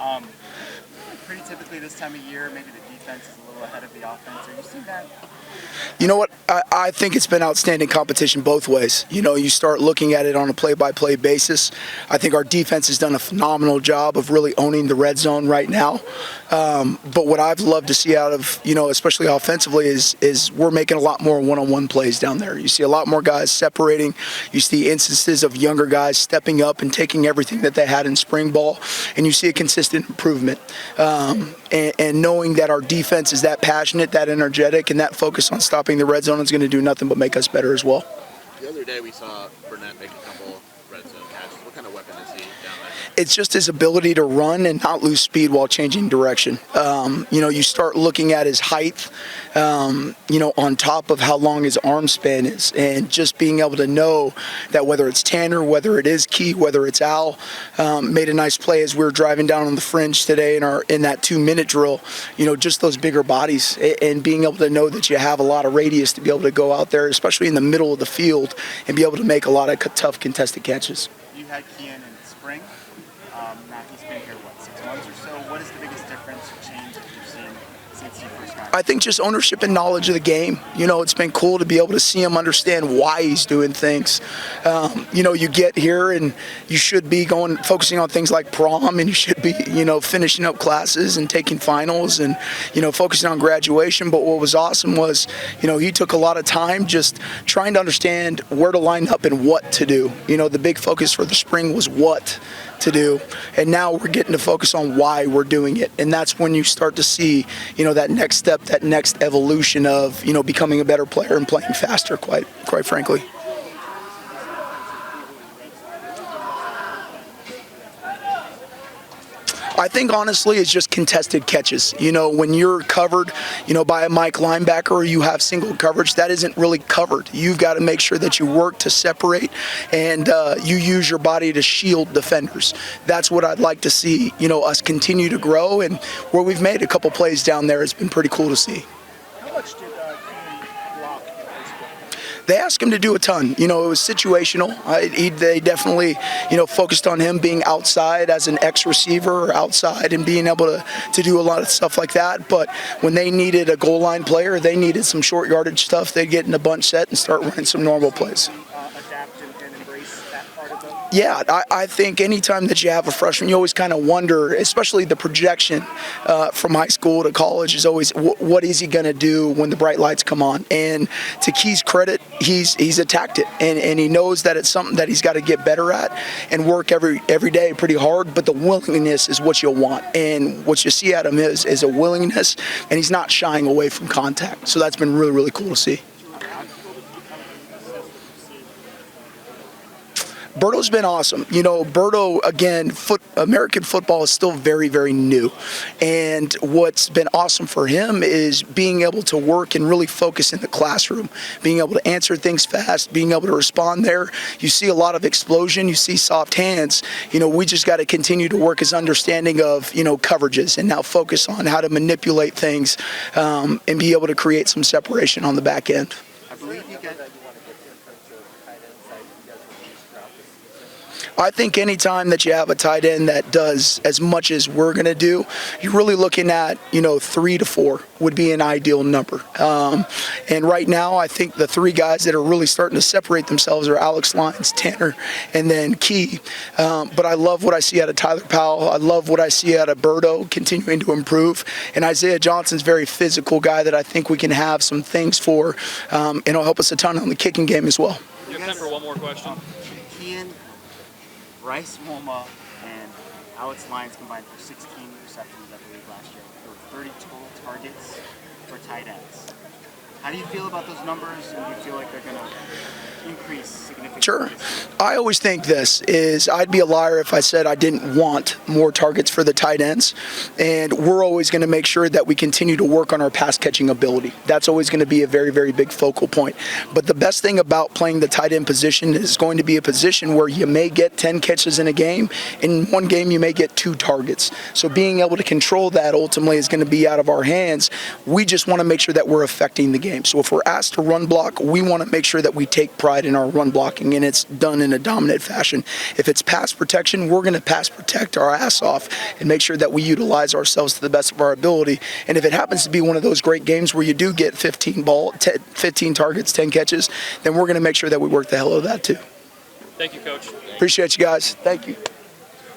Um, Pretty typically this time of year, maybe the defense is a little ahead of the offense. Are you seeing that? You know what? I think it's been outstanding competition both ways. You know, you start looking at it on a play-by-play basis. I think our defense has done a phenomenal job of really owning the red zone right now. But what I've loved to see out of, especially offensively, is we're making a lot more one-on-one plays down there. You see a lot more guys separating. You see instances of younger guys stepping up and taking everything that they had in spring ball, and you see a consistent improvement. And knowing that our defense is that passionate, that energetic, and that focus on stopping the red zone is going to do nothing but make us better as well. The other day we saw Burnett make a couple red zone catches. What kind of weapon is he down there? It's just his ability to run and not lose speed while changing direction. You start looking at his height, on top of how long his arm span is, and just being able to know that whether it's Tanner, whether it is Key, whether it's Al, made a nice play as we were driving down on the fringe today in that 2-minute drill. Just those bigger bodies and being able to know that you have a lot of radius to be able to go out there, especially in the middle of the field, and be able to make a lot of tough contested catches. You had Kian in spring. Now he's been here, 6 months or so? What is the biggest difference or change that you've seen since he first got here? I think just ownership and knowledge of the game. It's been cool to be able to see him understand why he's doing things. You get here and you should be focusing on things like prom, and you should be, finishing up classes and taking finals and, focusing on graduation. But what was awesome was, he took a lot of time just trying to understand where to line up and what to do. The big focus for the spring was what to do, and now we're getting to focus on why we're doing it, and that's when you start to see that next step, that next evolution of becoming a better player and playing faster, quite frankly. I think honestly it's just contested catches. When you're covered, by a Mike linebacker, or you have single coverage, that isn't really covered. You've got to make sure that you work to separate and you use your body to shield defenders. That's what I'd like to see, us continue to grow, and where we've made a couple plays down there, it's been pretty cool to see. How much did Kian block in high school? They asked him to do a ton. It was situational. They definitely, focused on him being outside as an X-receiver or outside and being able to do a lot of stuff like that. But when they needed a goal line player, they needed some short yardage stuff, they'd get in a bunch set and start running some normal plays. Adapt and embrace that part of them? Yeah, I think anytime that you have a freshman, you always kind of wonder, especially the projection from high school to college is always, what is he going to do when the bright lights come on? And to Key's credit, he's attacked it, and he knows that it's something that he's got to get better at and work every day pretty hard, but the willingness is what you'll want. And what you see at him is a willingness, and he's not shying away from contact. So that's been really, really cool to see. Berto's been awesome. Berto, again, American football is still very, very new. And what's been awesome for him is being able to work and really focus in the classroom, being able to answer things fast, being able to respond there. You see a lot of explosion. You see soft hands. We just got to continue to work his understanding of, coverages, and now focus on how to manipulate things and be able to create some separation on the back end. I believe you get... I think anytime that you have a tight end that does as much as we're going to do, you're really looking at, 3 to 4 would be an ideal number. And right now, I think the 3 guys that are really starting to separate themselves are Alex Lyons, Tanner, and then Key. But I love what I see out of Tyler Powell. I love what I see out of Berto continuing to improve. And Isaiah Johnson's a very physical guy that I think we can have some things for, and it'll help us a ton on the kicking game as well. You have time for one more question. Kian, Bryce Woma, and Alex Lyons combined for 16 receptions, I believe, last year. There were 30 total targets for tight ends. How do you feel about those numbers, and do you feel like they're going to increase significantly? Sure. I always think this is, I'd be a liar if I said I didn't want more targets for the tight ends, and we're always going to make sure that we continue to work on our pass catching ability. That's always going to be a very, very big focal point. But the best thing about playing the tight end position is going to be a position where you may get 10 catches in a game. In one game, you may get 2 targets. So being able to control that ultimately is going to be out of our hands. We just want to make sure that we're affecting the game. game. So if we're asked to run block, we want to make sure that we take pride in our run blocking, and it's done in a dominant fashion. If it's pass protection, we're going to pass protect our ass off and make sure that we utilize ourselves to the best of our ability. And if it happens to be one of those great games where you do get 15 targets, 10 catches, then we're going to make sure that we work the hell out of that too. Thank you, Coach. Appreciate you guys. Thank you.